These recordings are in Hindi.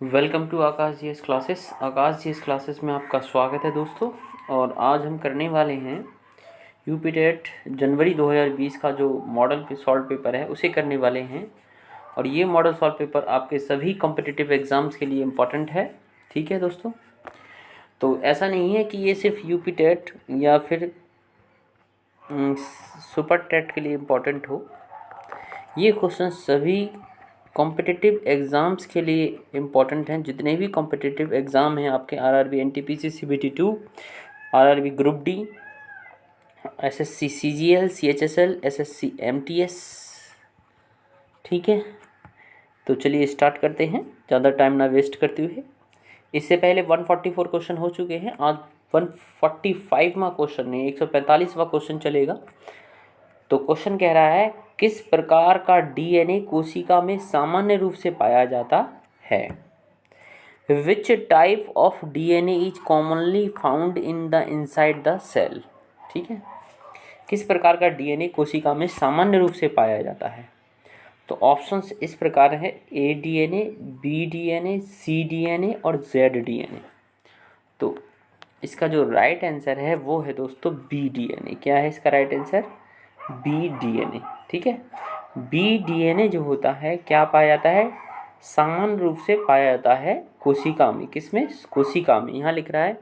Welcome to Aakash GS classes. Aakash GS classes में आपका स्वागत है दोस्तों। और आज हम करने वाले हैं यूपी टेट जनवरी 2020 का जो मॉडल सॉल्व पेपर है उसे करने वाले हैं। और ये मॉडल सॉल्व पेपर आपके सभी कॉम्पिटिटिव एग्ज़ाम्स के लिए इम्पॉर्टेंट है। ठीक है दोस्तों, तो ऐसा नहीं है कि ये सिर्फ यूपी टेट या फिर सुपर टेट के लिए इम्पॉर्टेंट हो। ये क्वेश्चन सभी कॉम्पिटिटिव एग्ज़ाम्स के लिए इम्पॉर्टेंट हैं। जितने भी कॉम्पिटिटिव एग्ज़ाम हैं आपके RRB NTPC CBT two, RRB group D, SSC CGL, CHSL, SSC MTS. ठीक है, तो चलिए स्टार्ट करते हैं ज़्यादा टाइम ना वेस्ट करते हुए। इससे पहले 144 क्वेश्चन हो चुके हैं। आज 145वां क्वेश्चन नहीं 145वां क्वेश्चन चलेगा। तो क्वेश्चन कह रहा है किस प्रकार का डीएनए कोशिका में सामान्य रूप से पाया जाता है। Which type of DNA is commonly found in the inside the cell. ठीक है, किस प्रकार का डीएनए कोशिका में सामान्य रूप से पाया जाता है। तो ऑप्शंस इस प्रकार है ए डीएनए, बी डीएनए, सी डीएनए और जेड डीएनए। तो इसका जो राइट आंसर है वो है दोस्तों बी डीएनए। क्या है इसका राइट आंसर? B DNA. ठीक है, बी डीएनए जो होता है क्या पाया जाता है? सामान्य रूप से पाया जाता है कोशिका में। किसमें? कोशिका में। यहाँ लिख रहा है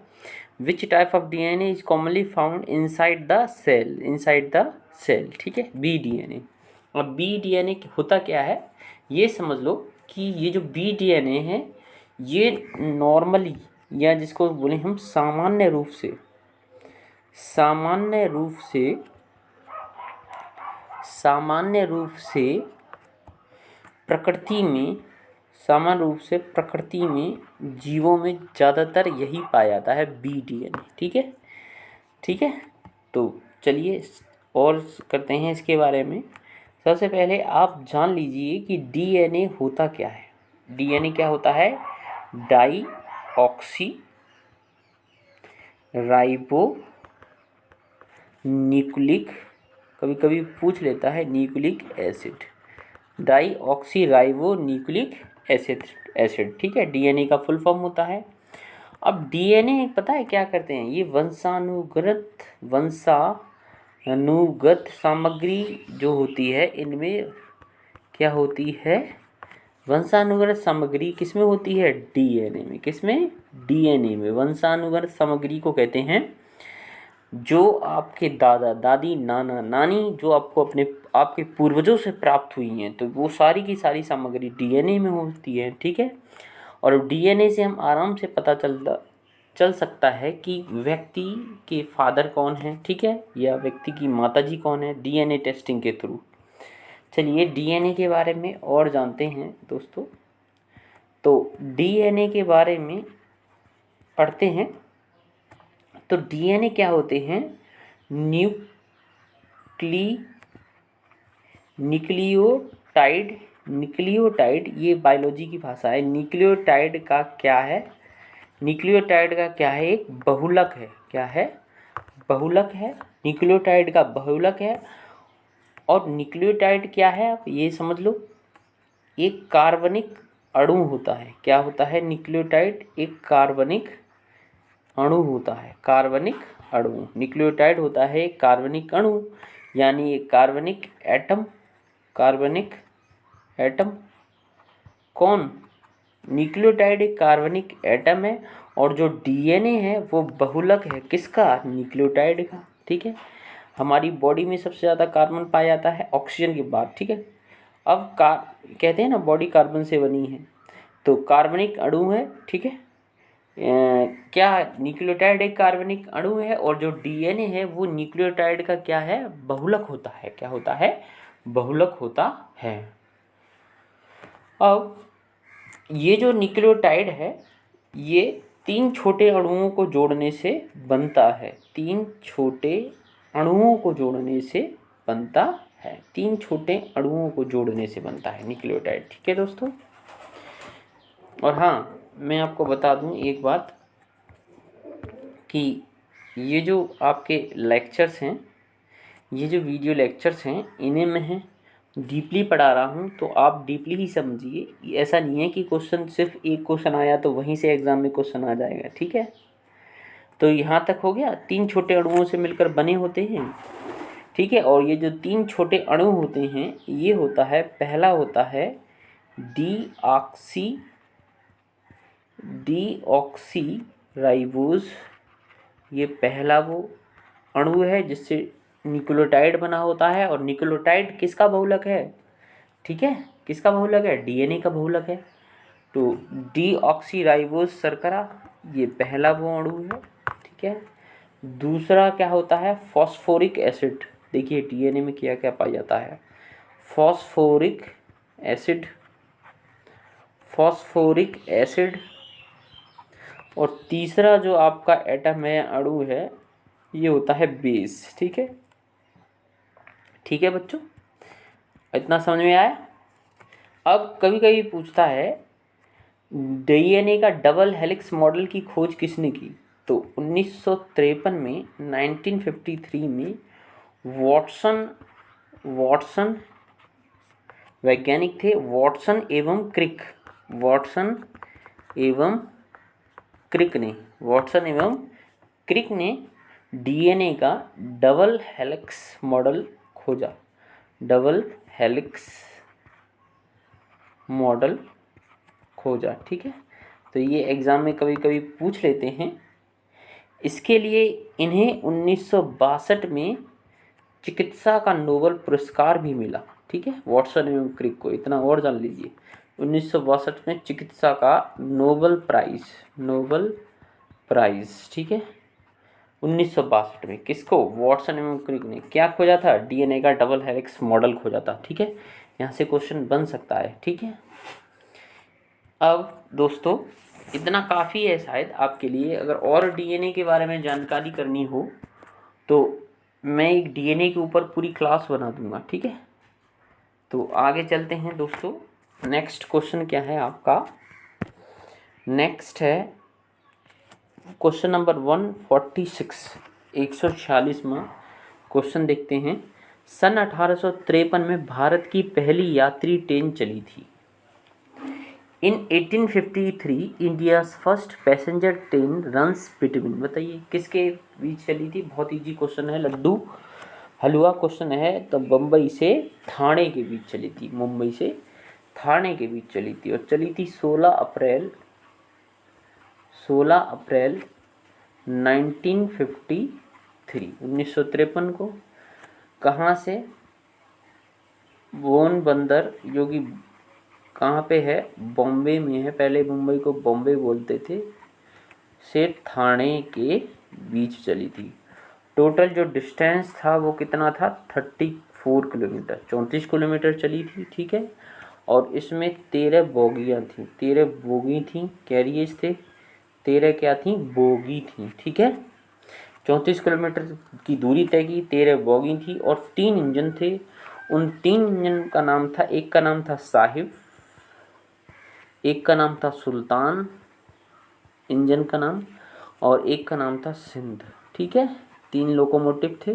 which type of DNA is commonly found inside the cell, inside the cell. ठीक है, बी डीएनए। अब बी डीएनए होता क्या है ये समझ लो कि ये जो बी डीएनए है ये नॉर्मली या जिसको बोले हम सामान्य रूप से प्रकृति में जीवों में ज़्यादातर यही पाया जाता है बी डीएनए। ठीक है, ठीक है। तो चलिए और करते हैं इसके बारे में। सबसे पहले आप जान लीजिए कि डीएनए होता क्या है। डीएनए क्या होता है? डाई ऑक्सी राइबो न्यूक्लिक, कभी कभी पूछ लेता है nucleic acid, deoxyribonucleic acid. ठीक है, डीएनए का फुल फॉर्म होता है। अब डीएनए पता है क्या करते हैं? ये वंशानुगत सामग्री जो होती है इनमें क्या होती है? वंशानुगत सामग्री किसमें होती है? डीएनए में। किसमें? डीएनए में। वंशानुगत सामग्री को कहते हैं जो आपके दादा दादी नाना नानी जो आपको आपके पूर्वजों से प्राप्त हुई हैं, तो वो सारी की सारी सामग्री डीएनए में होती है। ठीक है, और डीएनए से हम आराम से पता चल सकता है कि व्यक्ति के फादर कौन है, ठीक है, या व्यक्ति की माताजी कौन है, डीएनए टेस्टिंग के थ्रू। चलिए डीएनए के बारे में और जानते हैं दोस्तों। तो डीएनए के बारे में पढ़ते हैं। तो डीएनए क्या होते हैं? न्यूक्लियोटाइड, ये बायोलॉजी की भाषा है। न्यूक्लियोटाइड का क्या है? न्यूक्लियोटाइड का क्या है? एक बहुलक है। क्या है? बहुलक है। न्यूक्लियोटाइड का बहुलक है। और न्यूक्लियोटाइड क्या है आप ये समझ लो, एक कार्बनिक अणु होता है। क्या होता है? न्यूक्लियोटाइड एक कार्बनिक अणु होता है। कार्बनिक अणु, न्यूक्लियोटाइड होता है एक कार्बनिक अणु, यानी एक कार्बनिक एटम। कार्बनिक एटम कौन? न्यूक्लियोटाइड एक कार्बनिक एटम है। और जो डीएनए है वो बहुलक है। किसका? न्यूक्लियोटाइड का। ठीक है, हमारी बॉडी में सबसे ज़्यादा कार्बन पाया जाता है ऑक्सीजन के बाद। ठीक है, अब कहते हैं ना बॉडी कार्बन से बनी है, तो कार्बनिक अणु है। ठीक है, क्या न्यूक्लियोटाइड एक कार्बनिक अणु है और जो डीएनए है वो न्यूक्लियोटाइड का क्या है? बहुलक होता है। क्या होता है? बहुलक होता है। अब ये जो न्यूक्लियोटाइड है ये 3 छोटे अणुओं को जोड़ने से बनता है। 3 छोटे अणुओं को जोड़ने से बनता है। 3 छोटे अणुओं को जोड़ने से बनता है न्यूक्लियोटाइड। ठीक है दोस्तों। और हाँ, मैं आपको बता दूं एक बात कि ये जो आपके लेक्चर्स हैं, ये जो वीडियो लेक्चर्स हैं, इन्हें मैं डीपली पढ़ा रहा हूँ तो आप डीपली ही समझिए। ऐसा नहीं है कि क्वेश्चन सिर्फ एक क्वेश्चन आया तो वहीं से एग्जाम में क्वेश्चन आ जाएगा, ठीक है। तो यहाँ तक हो गया, 3 छोटे अणुओं से मिलकर बने होते हैं, ठीक है। और ये जो 3 छोटे अणु होते हैं ये होता है, पहला होता है डीऑक्सी राइबोज। ये पहला वो अणु है जिससे न्यूक्लियोटाइड बना होता है। और न्यूक्लियोटाइड किसका बहुलक है, ठीक है, किसका बहुलक है, डीएनए का बहुलक है। तो डीऑक्सीराइबोज शर्करा ये पहला वो अणु है, ठीक है। दूसरा क्या होता है, फॉस्फोरिक एसिड। देखिए डीएनए में क्या क्या पाया जाता है, फॉस्फोरिक एसिड, फॉस्फोरिक एसिड। और तीसरा जो आपका एटम है, अणु है, ये होता है बेस, ठीक है। ठीक है बच्चों, इतना समझ में आया। अब कभी कभी पूछता है डीएनए का डबल हेलिक्स मॉडल की खोज किसने की। तो 1953 में, 1953 में वॉटसन वैज्ञानिक थे, वॉटसन एवं क्रिक, वॉटसन एवं क्रिक ने डीएनए का डबल हेलिक्स मॉडल खोजा, डबल हेलिक्स मॉडल खोजा, ठीक है। तो ये एग्ज़ाम में कभी कभी पूछ लेते हैं। इसके लिए इन्हें 1962 में चिकित्सा का नोबेल पुरस्कार भी मिला, ठीक है। वॉटसन एवं क्रिक को इतना और जान लीजिए, 1962 में चिकित्सा का नोबेल प्राइज, ठीक है। 1962 में किसको, वॉटसन एवं क्रिक ने क्या खोजा था, डीएनए का डबल हेलिक्स मॉडल खोजा था, ठीक है। यहाँ से क्वेश्चन बन सकता है, ठीक है। अब दोस्तों इतना काफ़ी है शायद आपके लिए। अगर और डीएनए के बारे में जानकारी करनी हो तो मैं एक डीएनए के ऊपर पूरी क्लास बना दूंगा, ठीक है। तो आगे चलते हैं दोस्तों। नेक्स्ट क्वेश्चन क्या है आपका, नेक्स्ट है क्वेश्चन नंबर 146, 146वां क्वेश्चन देखते हैं। सन 1853 में भारत की पहली यात्री ट्रेन चली थी। इन 1853 India's first passenger train runs between, बताइए किसके बीच चली थी। बहुत इजी क्वेश्चन है, लड्डू हलवा क्वेश्चन है। तो बम्बई से ठाणे के बीच चली थी, मुंबई से ठाणे के बीच चली थी। और चली थी 16 अप्रैल 1953 को। कहाँ से, बोन बंदर, जो कि कहाँ पे है, बॉम्बे में है, पहले मुंबई को बॉम्बे बोलते थे, से ठाणे के बीच चली थी। टोटल जो डिस्टेंस था वो कितना था, 34 किलोमीटर, 34 किलोमीटर चली थी, ठीक है। और इसमें 13 बोगियाँ थी, 13 बोगी थी, कैरियर्स थे, 13 क्या थी, बोगी थी, ठीक है। 34 किलोमीटर की दूरी तय की, 13 बोगी थी और 3 इंजन थे। उन 3 इंजन का नाम था, एक का नाम था साहिब, एक का नाम था सुल्तान इंजन का नाम, और एक का नाम था सिंध, ठीक है। 3 लोकोमोटिव थे,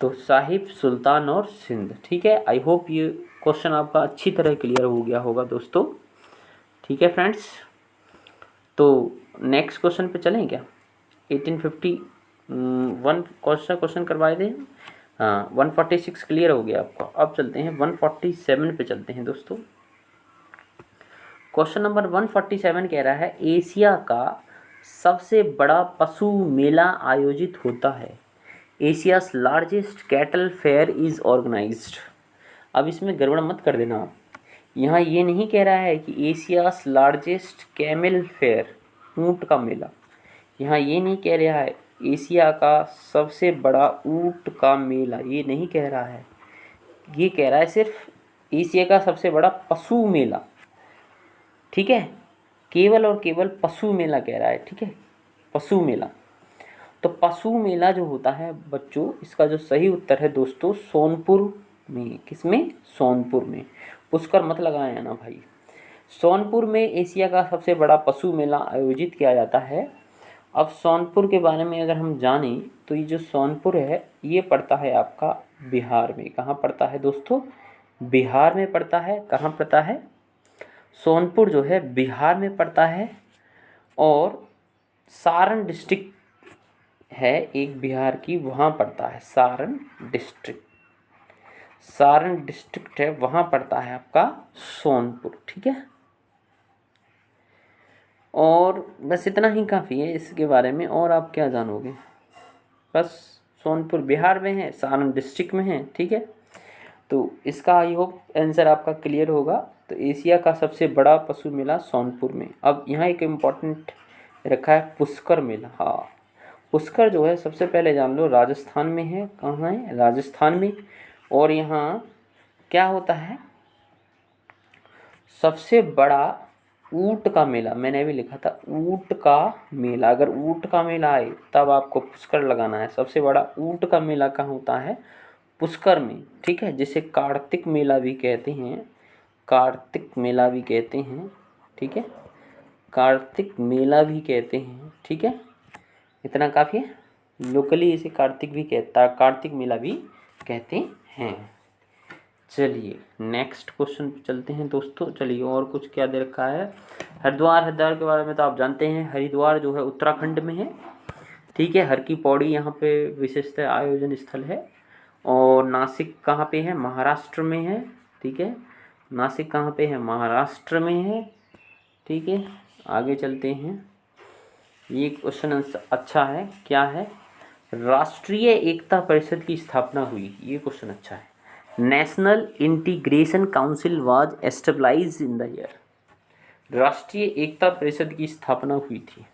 तो साहिब, सुल्तान और सिंध, ठीक है। आई होप ये क्वेश्चन आपका अच्छी तरह क्लियर हो गया होगा दोस्तों, ठीक है फ्रेंड्स। तो नेक्स्ट क्वेश्चन पे चलें क्या, 1851 कौन सा क्वेश्चन करवाए थे, हाँ 146 क्लियर हो गया आपका। अब चलते हैं 147 पे चलते हैं दोस्तों। क्वेश्चन नंबर 147 कह रहा है एशिया का सबसे बड़ा पशु मेला आयोजित होता है। Asia's largest cattle fair is organised. अब इसमें गड़बड़ मत कर देना आप, यहाँ ये नहीं कह रहा है कि एशियाज लार्जेस्ट कैमल फेयर, ऊँट का मेला। यहाँ ये नहीं कह रहा है एशिया का सबसे बड़ा ऊँट का मेला, ये नहीं कह रहा है। ये कह रहा है सिर्फ एशिया का सबसे बड़ा पशु मेला, ठीक है। केवल और केवल पशु मेला कह रहा है, ठीक है, पशु मेला। तो पशु मेला जो होता है बच्चों, इसका जो सही उत्तर है दोस्तों, सोनपुर में। किसमें, सोनपुर में। पुष्कर मत लगाया ना भाई। सोनपुर में एशिया का सबसे बड़ा पशु मेला आयोजित किया जाता है। अब सोनपुर के बारे में अगर हम जानें तो ये जो सोनपुर है ये पड़ता है आपका बिहार में। कहाँ पड़ता है दोस्तों, बिहार में पड़ता है। कहाँ पड़ता है? सोनपुर जो है बिहार में पड़ता है। और सारण डिस्ट्रिक्ट है एक बिहार की, वहाँ पड़ता है सारण डिस्ट्रिक्ट। सारण डिस्ट्रिक्ट है, वहाँ पड़ता है आपका सोनपुर। ठीक है, और बस इतना ही काफ़ी है इसके बारे में। और आप क्या जानोगे? बस सोनपुर बिहार में है, सारण डिस्ट्रिक्ट में है। ठीक है, तो इसका आई होप आंसर आपका क्लियर होगा। तो एशिया का सबसे बड़ा पशु मेला सोनपुर में। अब यहाँ एक इम्पॉर्टेंट रखा है पुष्कर मेला। हाँ, पुष्कर जो है सबसे पहले जान लो राजस्थान में है। कहाँ है? राजस्थान में। और यहाँ क्या होता है? सबसे बड़ा ऊंट का मेला, मैंने अभी लिखा था ऊंट का मेला। अगर ऊंट का मेला आए तब आपको पुष्कर लगाना है। सबसे बड़ा ऊंट का मेला कहाँ होता है? पुष्कर में। ठीक है, जिसे कार्तिक मेला भी कहते हैं। कार्तिक मेला भी कहते हैं। ठीक है, कार्तिक मेला भी कहते हैं। ठीक है, इतना काफ़ी है। लोकली इसे कार्तिक भी कहता, कार्तिक मेला भी कहते हैं। चलिए नेक्स्ट क्वेश्चन पे चलते हैं दोस्तों। चलिए, और कुछ क्या दे रखा है? हरिद्वार। हरिद्वार के बारे में तो आप जानते हैं, हरिद्वार जो है उत्तराखंड में है। ठीक है, हर की पौड़ी यहाँ पे विशेषतः आयोजन स्थल है। और नासिक कहाँ पे है? महाराष्ट्र में है। ठीक है, नासिक कहाँ पे है? महाराष्ट्र में है। ठीक है, आगे चलते हैं। ये क्वेश्चन अच्छा है। क्या है? राष्ट्रीय एकता परिषद की स्थापना हुई। ये क्वेश्चन अच्छा है। National integration council was established in the year. राष्ट्रीय एकता परिषद की स्थापना हुई थी।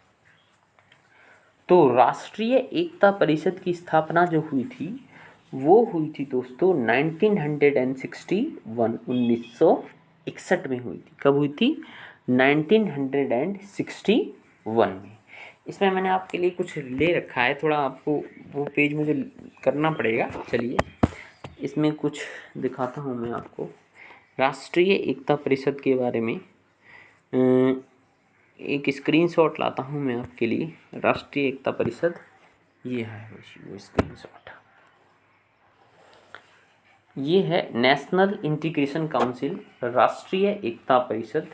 तो राष्ट्रीय एकता परिषद की स्थापना जो हुई थी वो हुई थी दोस्तों 1961, 1961 में हुई थी। कब हुई थी? 1961 में। इसमें मैंने आपके लिए कुछ ले रखा है, थोड़ा आपको वो पेज मुझे करना पड़ेगा। चलिए इसमें कुछ दिखाता हूँ मैं आपको राष्ट्रीय एकता परिषद के बारे में। एक स्क्रीनशॉट लाता हूँ मैं आपके लिए। राष्ट्रीय एकता परिषद, ये है वो स्क्रीनशॉट। ये है नेशनल इंटीग्रेशन काउंसिल, राष्ट्रीय एकता परिषद।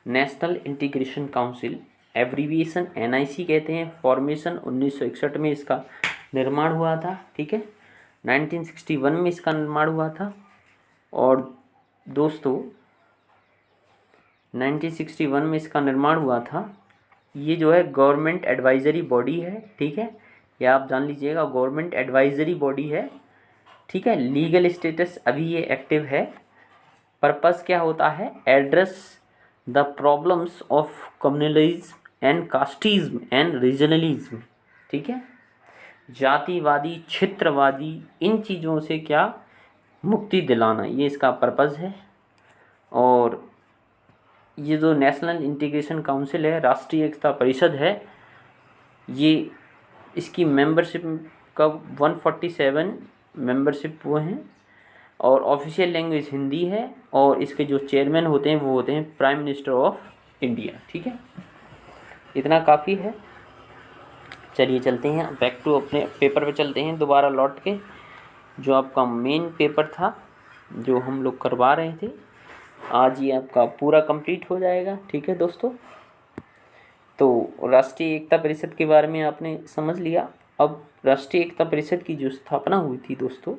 National integration council, abbreviation NIC कहते हैं। फॉर्मेशन 1961 में इसका निर्माण हुआ था। ठीक है, 1961 में इसका निर्माण हुआ था। और दोस्तों 1961 में इसका निर्माण हुआ था। ये जो है गवर्नमेंट एडवाइजरी बॉडी है। ठीक है, ये आप जान लीजिएगा, गवर्नमेंट एडवाइजरी बॉडी है। ठीक है, लीगल स्टेटस अभी ये एक्टिव है। पर्पस क्या होता है? Address the problems of communalism and casteism and regionalism. ठीक है, जातिवादी, क्षेत्रवादी, इन चीज़ों से क्या मुक्ति दिलाना, ये इसका पर्पस है। और ये जो नेशनल इंटीग्रेशन काउंसिल है, राष्ट्रीय एकता परिषद है, ये इसकी मेंबरशिप का 147 मेंबरशिप वो हैं। और ऑफिशियल लैंग्वेज हिंदी है। और इसके जो चेयरमैन होते हैं वो होते हैं प्राइम मिनिस्टर ऑफ इंडिया। ठीक है, इतना काफ़ी है। चलिए चलते हैं बैक टू अपने पेपर पे चलते हैं दोबारा लौट के। जो आपका मेन पेपर था जो हम लोग करवा रहे थे, आज ये आपका पूरा कंप्लीट हो जाएगा। ठीक है दोस्तों, तो राष्ट्रीय एकता परिषद के बारे में आपने समझ लिया। अब राष्ट्रीय एकता परिषद की जो स्थापना हुई थी दोस्तों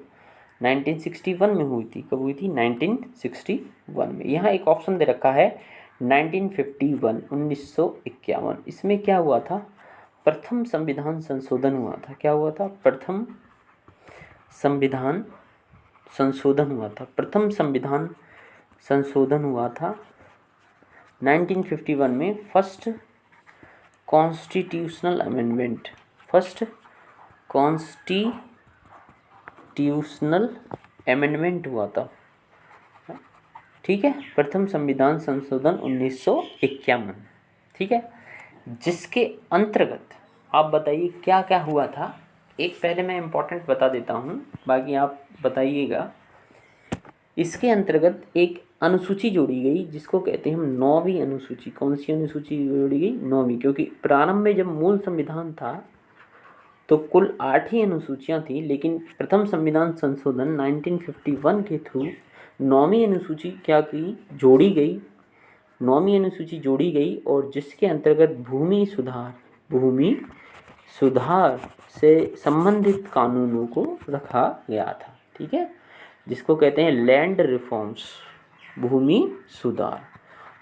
1961 में हुई थी। कब हुई थी? 1961 में। यहाँ एक ऑप्शन दे रखा है 1951, 1951। इसमें क्या हुआ था? प्रथम संविधान संशोधन हुआ था। क्या हुआ था? प्रथम संविधान संशोधन हुआ था। प्रथम संविधान संशोधन हुआ था 1951 में। First constitutional amendment, first constitutional amendment हुआ था। ठीक है, प्रथम संविधान संशोधन 1951। ठीक है, जिसके अंतर्गत आप बताइए क्या क्या हुआ था। एक पहले मैं इम्पोर्टेंट बता देता हूँ, बाकी आप बताइएगा। इसके अंतर्गत एक अनुसूची जोड़ी गई जिसको कहते हैं हम 9वीं अनुसूची। कौन सी अनुसूची जोड़ी गई? 9वीं। क्योंकि प्रारंभ में जब मूल संविधान था तो कुल 8 ही अनुसूचियाँ थी, लेकिन प्रथम संविधान संशोधन 1951 के थ्रू नौवीं अनुसूची क्या की जोड़ी गई, नौवीं अनुसूची जोड़ी गई और जिसके अंतर्गत भूमि सुधार से संबंधित कानूनों को रखा गया था। ठीक है, जिसको कहते हैं लैंड रिफॉर्म्स, भूमि सुधार।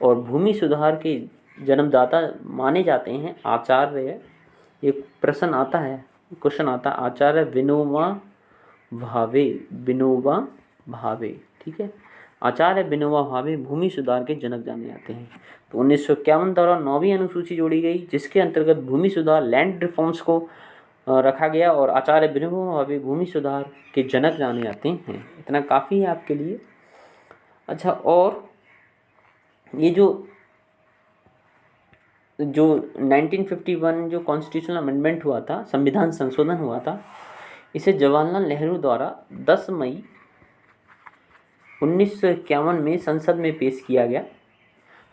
और भूमि सुधार के जन्मदाता माने जाते हैं आचार्य, एक प्रश्न आता है, क्वेश्चन आता है, आचार्य विनोबा भावे। ठीक है, आचार्य विनोबा भावे भूमि सुधार के जनक जाने जाते हैं। तो 1951 द्वारा नौवीं अनुसूची जोड़ी गई जिसके अंतर्गत भूमि सुधार लैंड रिफॉर्म्स को रखा गया और आचार्य विनोबा भावे भूमि सुधार के जनक जाने जाते हैं। इतना काफ़ी है आपके लिए। अच्छा, और ये जो 1951 जो कॉन्स्टिट्यूशनल अमेंडमेंट हुआ था, संविधान संशोधन हुआ था, इसे जवाहरलाल नेहरू द्वारा 10 मई 1951 में संसद में पेश किया गया,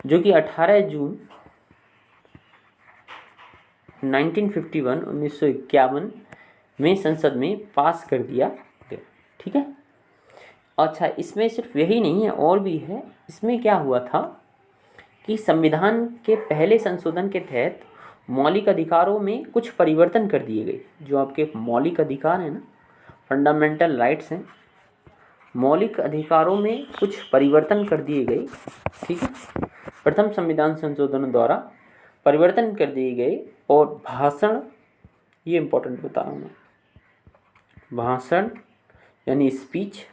जो कि 18 जून 1951 में संसद में पास कर दिया गया। ठीक है। अच्छा, इसमें सिर्फ यही नहीं है, और भी है। इसमें क्या हुआ था कि संविधान के पहले संशोधन के तहत मौलिक अधिकारों में कुछ परिवर्तन कर दिए गए। जो आपके मौलिक अधिकार हैं ना, फंडामेंटल राइट्स हैं, मौलिक अधिकारों में कुछ परिवर्तन कर दिए गए। ठीक है, प्रथम संविधान संशोधन द्वारा परिवर्तन कर दिए गए। और भाषण, ये इम्पोर्टेंट बता रहा हूँ मैं, भाषण यानी स्पीच,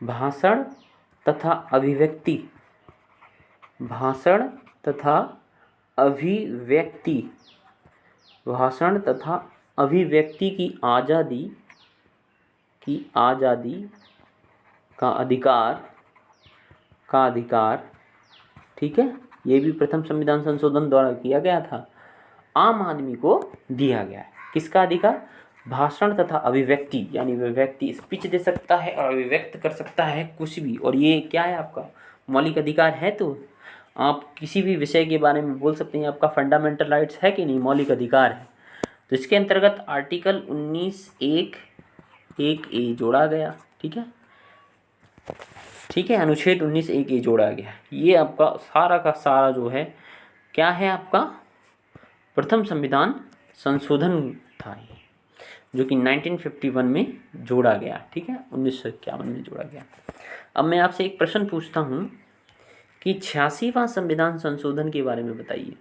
भाषण तथा अभिव्यक्ति, भाषण तथा अभिव्यक्ति, भाषण तथा अभिव्यक्ति की आज़ादी का अधिकार। ठीक है, ये भी प्रथम संविधान संशोधन द्वारा किया गया था, आम आदमी को दिया गया है। किसका अधिकार? भाषण तथा अभिव्यक्ति, यानी वह व्यक्ति स्पीच दे सकता है और अभिव्यक्त कर सकता है कुछ भी। और ये क्या है? आपका मौलिक अधिकार है। तो आप किसी भी विषय के बारे में बोल सकते हैं, आपका फंडामेंटल राइट्स है कि नहीं, मौलिक अधिकार है। तो इसके अंतर्गत आर्टिकल 19(1)(a) जोड़ा गया। ठीक है, अनुच्छेद 19(1)(a) जोड़ा गया। ये आपका सारा का सारा जो है क्या है, आपका प्रथम संविधान संशोधन था ये, जो कि 1951 में जोड़ा गया। ठीक है, 1951 में जोड़ा गया। अब मैं आपसे एक प्रश्न पूछता हूँ कि 86वां संविधान संशोधन के बारे में बताइए।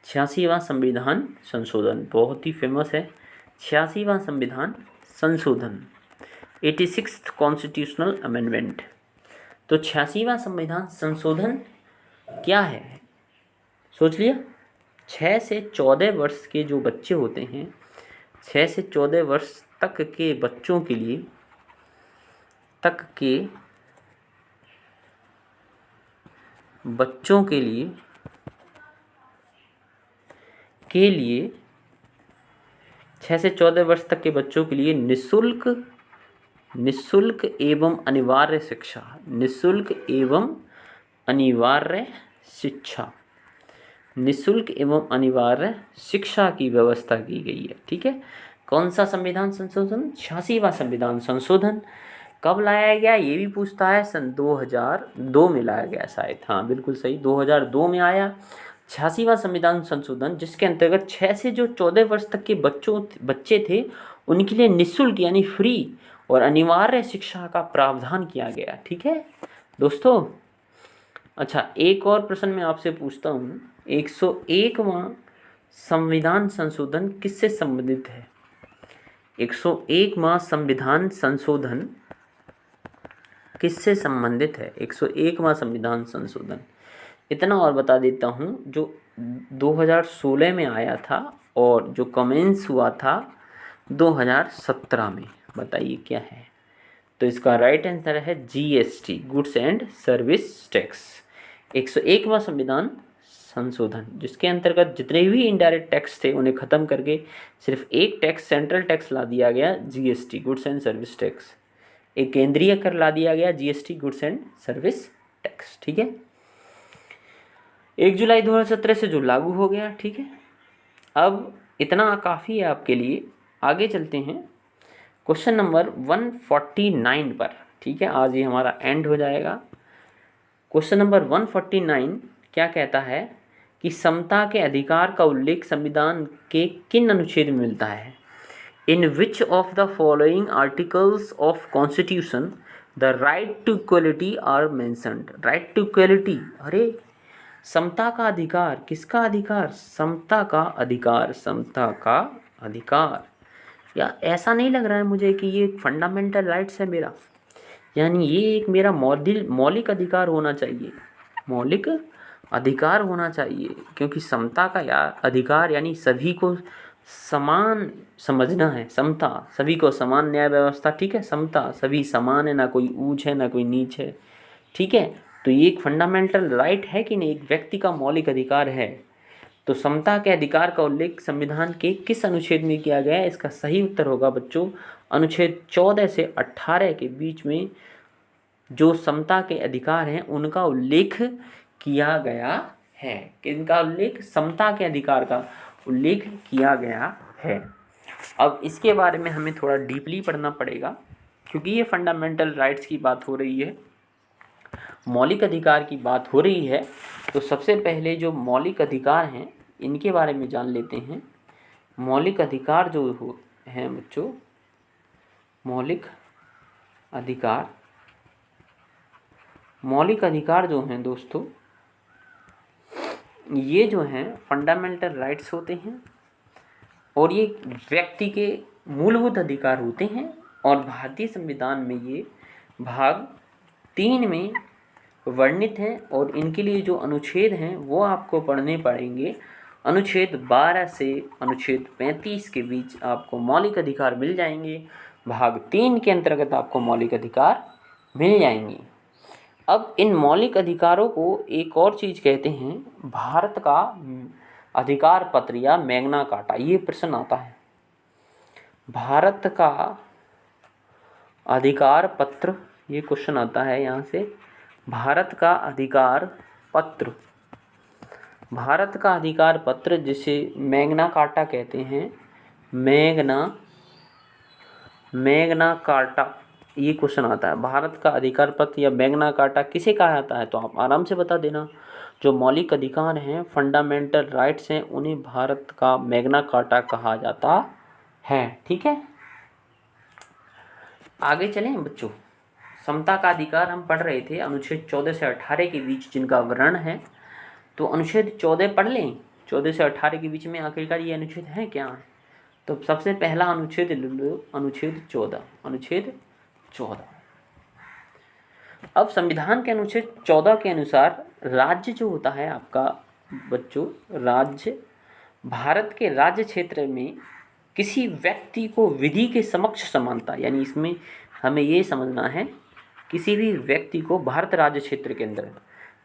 86वां संविधान संशोधन बहुत ही फेमस है। 86वां संविधान संशोधन, 86th कॉन्स्टिट्यूशनल अमेंडमेंट। तो 86वां संविधान संशोधन क्या है? सोच लिया। 6 से 14 वर्ष के जो बच्चे होते हैं, 6 से 14 वर्ष तक के बच्चों के लिए के लिए 6 से 14 वर्ष तक के बच्चों के लिए निःशुल्क एवं अनिवार्य शिक्षा, निःशुल्क एवं अनिवार्य शिक्षा की व्यवस्था की गई है। ठीक है, कौन सा संविधान संशोधन? 86वां संविधान संशोधन। कब लाया गया ये भी पूछता है। सन 2002 में लाया गया शायद। हाँ, बिल्कुल सही, 2002 में आया 86वां संविधान संशोधन, जिसके अंतर्गत 6 से जो 14 वर्ष तक के बच्चे थे उनके लिए निःशुल्क यानी फ्री और अनिवार्य शिक्षा का प्रावधान किया गया। ठीक है दोस्तों। अच्छा, एक और प्रश्न मैं आपसे पूछता हूँ, 101वां संविधान संशोधन किससे संबंधित है? 101वां संविधान संशोधन किससे संबंधित है? 101वां संविधान संशोधन, इतना और बता देता हूँ, जो 2016 में आया था और जो कमेंस हुआ था 2017 में। बताइए क्या है? तो इसका राइट आंसर है GST, goods and service tax. 101वां संविधान संशोधन, जिसके अंतर्गत जितने भी इनडायरेक्ट टैक्स थे उन्हें ख़त्म करके सिर्फ एक टैक्स, सेंट्रल टैक्स ला दिया गया, GST, goods and service tax. एक केंद्रीय कर ला दिया गया, GST, goods and service tax. ठीक है, 1 जुलाई 2017 से जो लागू हो गया। ठीक है, अब इतना काफ़ी है आपके लिए। आगे चलते हैं क्वेश्चन नंबर 149 पर। ठीक है, आज ये हमारा एंड हो जाएगा। क्वेश्चन नंबर 149 क्या कहता है कि समता के अधिकार का उल्लेख संविधान के किन अनुच्छेद में मिलता है? In which of the following articles of constitution the right to equality are mentioned? Right to equality, अरे समता का अधिकार, किसका अधिकार? समता का अधिकार, समता का अधिकार। या ऐसा नहीं लग रहा है मुझे कि ये फंडामेंटल राइट्स है मेरा, यानी ये एक मेरा मौलिक अधिकार होना चाहिए, मौलिक अधिकार होना चाहिए, क्योंकि समता का अधिकार यानी सभी को समान समझना है। समता, सभी को समान न्याय व्यवस्था, ठीक है, समता, सभी समान है, ना कोई ऊंच है ना कोई नीच है, ठीक है। तो ये एक फंडामेंटल राइट है कि नहीं, एक व्यक्ति का मौलिक अधिकार है। तो समता के अधिकार का उल्लेख संविधान के किस अनुच्छेद में किया गया है? इसका सही उत्तर होगा बच्चों अनुच्छेद 14 से 18 के बीच में जो समता के अधिकार हैं उनका उल्लेख किया गया है। किनका उल्लेख? समता के अधिकार का उल्लेख किया गया है। अब इसके बारे में हमें थोड़ा डीपली पढ़ना पड़ेगा, क्योंकि ये फंडामेंटल राइट्स की बात हो रही है, मौलिक अधिकार की बात हो रही है। तो सबसे पहले जो मौलिक अधिकार हैं इनके बारे में जान लेते हैं। मौलिक अधिकार जो हैं बच्चों, मौलिक अधिकार जो हैं दोस्तों, ये जो हैं फंडामेंटल राइट्स होते हैं और ये व्यक्ति के मूलभूत अधिकार होते हैं। और भारतीय संविधान में ये भाग 3 में वर्णित हैं और इनके लिए जो अनुच्छेद हैं वो आपको पढ़ने पड़ेंगे। अनुच्छेद 12 से अनुच्छेद 35 के बीच आपको मौलिक अधिकार मिल जाएंगे, भाग 3 के अंतर्गत आपको मौलिक अधिकार मिल जाएंगे। अब इन मौलिक अधिकारों को एक और चीज़ कहते हैं, भारत का अधिकार पत्र या मैग्ना कार्टा। ये प्रश्न आता है, भारत का अधिकार पत्र, ये क्वेश्चन आता है यहाँ से, भारत का अधिकार पत्र, भारत का अधिकार पत्र जिसे मैग्ना कार्टा कहते हैं, मैग्ना कार्टा, ये क्वेश्चन आता है। भारत का अधिकार पत्र या मैग्ना कार्टा किसे कहा जाता है? तो आप आराम से बता देना। जो मौलिक अधिकार हैं, फंडामेंटल राइट्स हैं, उन्हें भारत का मैग्ना कार्टा कहा जाता है, ठीक है। आगे चलें बच्चों, समता का अधिकार हम पढ़ रहे थे, अनुच्छेद 14 से 18 के बीच जिनका वर्णन है। तो अनुच्छेद 14 पढ़ लें, 14 से 18 के बीच में आखिरकार ये अनुच्छेद है क्या? तो सबसे पहला अनुच्छेद अनुच्छेद 14, अनुच्छेद 14। अब संविधान के अनुच्छेद 14 के अनुसार राज्य जो होता है आपका बच्चों, राज्य भारत के राज्य क्षेत्र में किसी व्यक्ति को विधि के समक्ष समानता, यानी इसमें हमें ये समझना है किसी भी व्यक्ति को भारत राज्य क्षेत्र के अंदर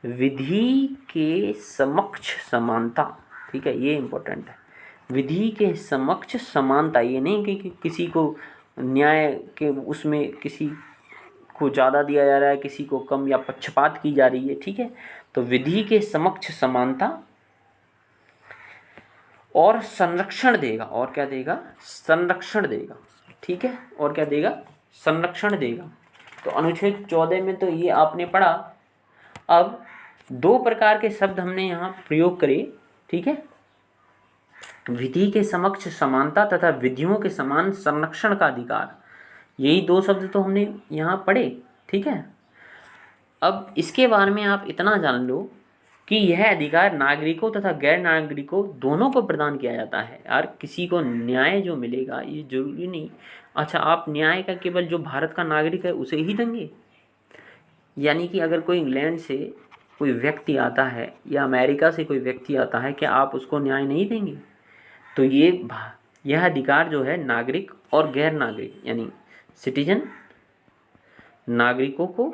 विधि के समक्ष समानता, ठीक है, ये इम्पोर्टेंट है। विधि के समक्ष समानता, ये नहीं कि किसी को न्याय के उसमें किसी को ज़्यादा दिया जा रहा है, किसी को कम, या पक्षपात की जा रही है, ठीक है। तो विधि के समक्ष समानता और संरक्षण देगा, और क्या देगा? संरक्षण देगा, ठीक है। और क्या देगा? संरक्षण देगा। तो अनुच्छेद 14 में तो ये आपने पढ़ा। अब 2 प्रकार के शब्द हमने यहाँ प्रयोग करे, ठीक है, विधि के समक्ष समानता तथा विधियों के समान संरक्षण का अधिकार, यही 2 शब्द तो हमने यहाँ पढ़े, ठीक है। अब इसके बारे में आप इतना जान लो कि यह अधिकार नागरिकों तथा गैर नागरिकों दोनों को प्रदान किया जाता है। यार किसी को न्याय जो मिलेगा ये जरूरी नहीं, अच्छा आप न्याय का केवल जो भारत का नागरिक है उसे ही देंगे? यानी कि अगर कोई इंग्लैंड से कोई व्यक्ति आता है या अमेरिका से कोई व्यक्ति आता है, क्या आप उसको न्याय नहीं देंगे? तो यह अधिकार जो है नागरिक और गैर नागरिक यानी सिटीजन, नागरिकों को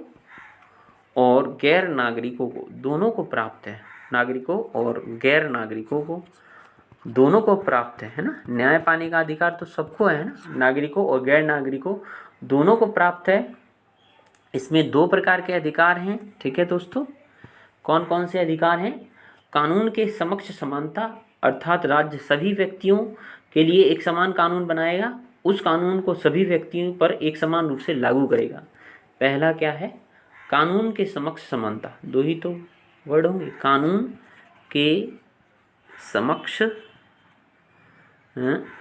और गैर नागरिकों को दोनों को प्राप्त है। नागरिकों और गैर नागरिकों को दोनों को प्राप्त है ना। न्याय पाने का अधिकार तो सबको है ना, नागरिकों और गैर नागरिकों दोनों को प्राप्त है। इसमें 2 प्रकार के अधिकार हैं, ठीक है दोस्तों। कौन कौन से अधिकार हैं? कानून के समक्ष समानता, अर्थात राज्य सभी व्यक्तियों के लिए एक समान कानून बनाएगा, उस कानून को सभी व्यक्तियों पर एक समान रूप से लागू करेगा। पहला क्या है, कानून के समक्ष समानता, दो ही तो वर्ड होंगे, कानून के समक्ष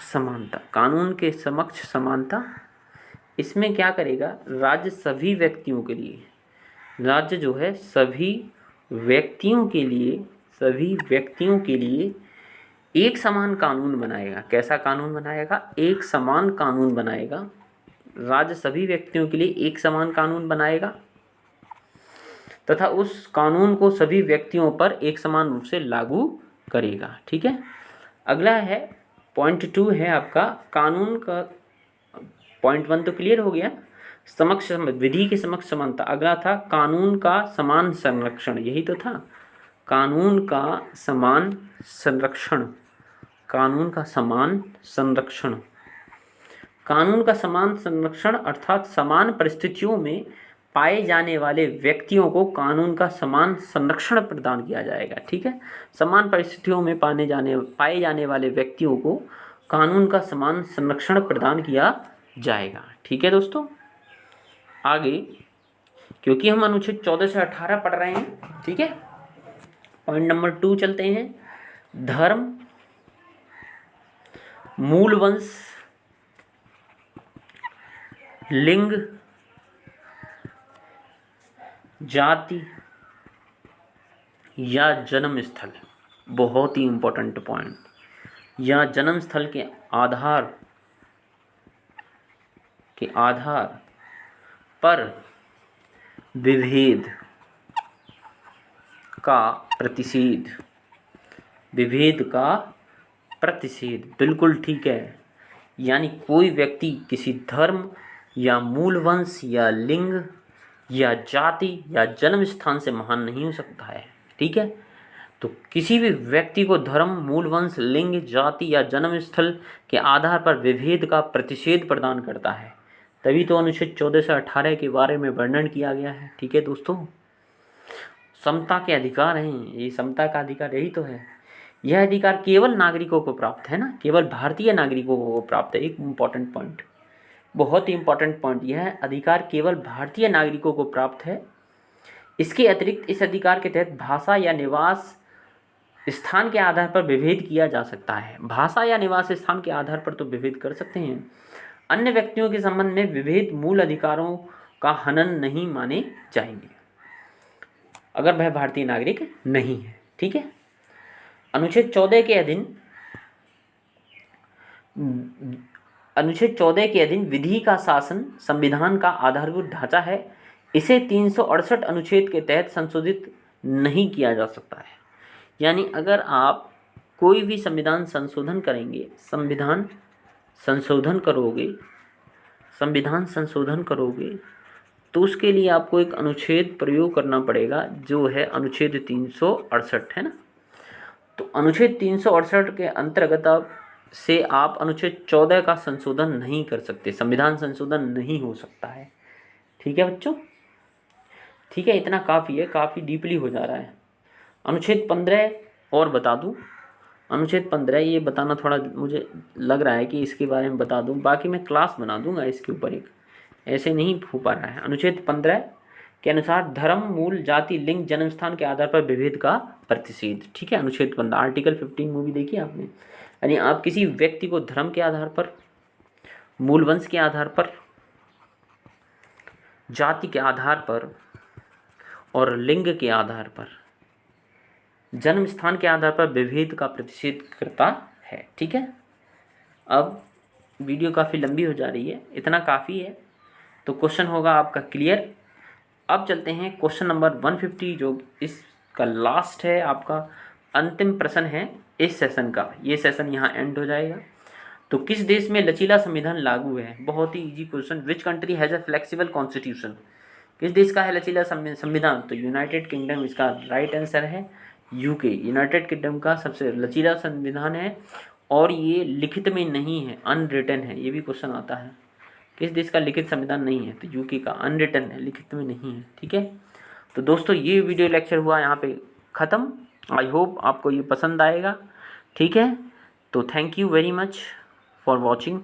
समानता, कानून के समक्ष समानता। इसमें क्या करेगा, राज्य सभी व्यक्तियों के लिए, राज्य जो है सभी व्यक्तियों के लिए, सभी व्यक्तियों के लिए एक समान कानून बनाएगा। कैसा कानून बनाएगा, एक समान कानून बनाएगा। राज्य सभी व्यक्तियों के लिए एक समान कानून बनाएगा तथा उस कानून को सभी व्यक्तियों पर एक समान रूप से लागू करेगा। ठीक है। अगला है पॉइंट 2 है आपका, कानून का, पॉइंट 1 तो क्लियर हो गया, समक्ष विधि के समक्ष समानता। अगला था कानून का समान संरक्षण, यही तो था, कानून का समान संरक्षण, कानून का समान संरक्षण। कानून का समान संरक्षण अर्थात समान परिस्थितियों में पाए जाने वाले व्यक्तियों को कानून का समान संरक्षण प्रदान किया जाएगा। ठीक है, समान परिस्थितियों में पाए जाने वाले व्यक्तियों को कानून का समान संरक्षण प्रदान किया जाएगा। ठीक है दोस्तों, आगे क्योंकि हम अनुच्छेद 14 से 18 पढ़ रहे हैं, ठीक है, पॉइंट नंबर 2 चलते हैं। धर्म, मूल वंश, लिंग, जाति या जन्म स्थल, बहुत ही इंपॉर्टेंट पॉइंट, या जन्म स्थल के आधार पर विभेद का प्रतिषेध, विभेद का प्रतिषेध, बिल्कुल ठीक है। यानी कोई व्यक्ति किसी धर्म या मूल वंश या लिंग या जाति या जन्म स्थान से महान नहीं हो सकता है। ठीक है, तो किसी भी व्यक्ति को धर्म, मूल वंश, लिंग, जाति या जन्म स्थल के आधार पर विभेद का प्रतिषेध प्रदान करता है। तभी तो अनुच्छेद 14 से 18 के बारे में वर्णन किया गया है। ठीक है दोस्तों, समता के अधिकार हैं, ये समता का अधिकार यही तो है। यह अधिकार केवल नागरिकों को प्राप्त है ना, केवल भारतीय नागरिकों को प्राप्त है। एक इम्पॉर्टेंट पॉइंट, बहुत ही इम्पॉर्टेंट पॉइंट, यह अधिकार केवल भारतीय नागरिकों को प्राप्त है। इसके अतिरिक्त इस अधिकार के तहत भाषा या निवास स्थान के आधार पर विभेद किया जा सकता है। भाषा या निवास स्थान के आधार पर तो विभेद कर सकते हैं। अन्य व्यक्तियों के संबंध में विभेद मूल अधिकारों का हनन नहीं माने जाएंगे अगर वह भारतीय नागरिक नहीं है। ठीक है, अनुच्छेद 14 के अधीन विधि का शासन संविधान का आधारभूत ढांचा है। इसे 368 अनुच्छेद के तहत संशोधित नहीं किया जा सकता है। यानी अगर आप कोई भी संविधान संशोधन करेंगे, संविधान संशोधन करोगे तो उसके लिए आपको एक अनुच्छेद प्रयोग करना पड़ेगा, जो है अनुच्छेद 368, है ना। तो अनुच्छेद 368 के अंतर्गत से आप अनुच्छेद 14 का संशोधन नहीं कर सकते, संविधान संशोधन नहीं हो सकता है। ठीक है बच्चों, ठीक है, इतना काफ़ी है, काफ़ी डीपली हो जा रहा है। अनुच्छेद 15 और बता दूं, अनुच्छेद 15 ये बताना थोड़ा मुझे लग रहा है कि इसके बारे में बता दूं, बाकी मैं क्लास बना दूंगा इसके ऊपर, एक ऐसे नहीं हो पा रहा है। अनुच्छेद 15 के अनुसार धर्म, मूल, जाति, लिंग, जन्म स्थान के आधार पर विभेद का प्रतिषेध। ठीक है, अनुच्छेद 15, आर्टिकल 15 मूवी देखी आपने। यानी आप किसी व्यक्ति को धर्म के आधार पर, मूल वंश के आधार पर, जाति के आधार पर और लिंग के आधार पर, जन्म स्थान के आधार पर विभेद का प्रतिषेध करता है। ठीक है, अब वीडियो काफ़ी लंबी हो जा रही है, इतना काफ़ी है। तो क्वेश्चन होगा आपका क्लियर। अब चलते हैं क्वेश्चन नंबर 150, जो इसका लास्ट है, आपका अंतिम प्रश्न है इस सेशन का। ये सेशन यहाँ एंड हो जाएगा। तो किस देश में लचीला संविधान लागू है? बहुत ही easy question. Which country has a flexible constitution? किस देश का है लचीला संविधान? तो यूनाइटेड किंगडम इसका राइट आंसर है। यूके, यूनाइटेड किंगडम का सबसे लचीला संविधान है और ये लिखित में नहीं है, अनरिटन है। ये भी क्वेश्चन आता है, किस देश का लिखित संविधान नहीं है? तो यूके का, अनरिटन है, लिखित में नहीं है। ठीक है, तो दोस्तों ये वीडियो लेक्चर हुआ यहाँ पे ख़त्म। आई होप आपको ये पसंद आएगा। ठीक है, तो thank you very much for watching.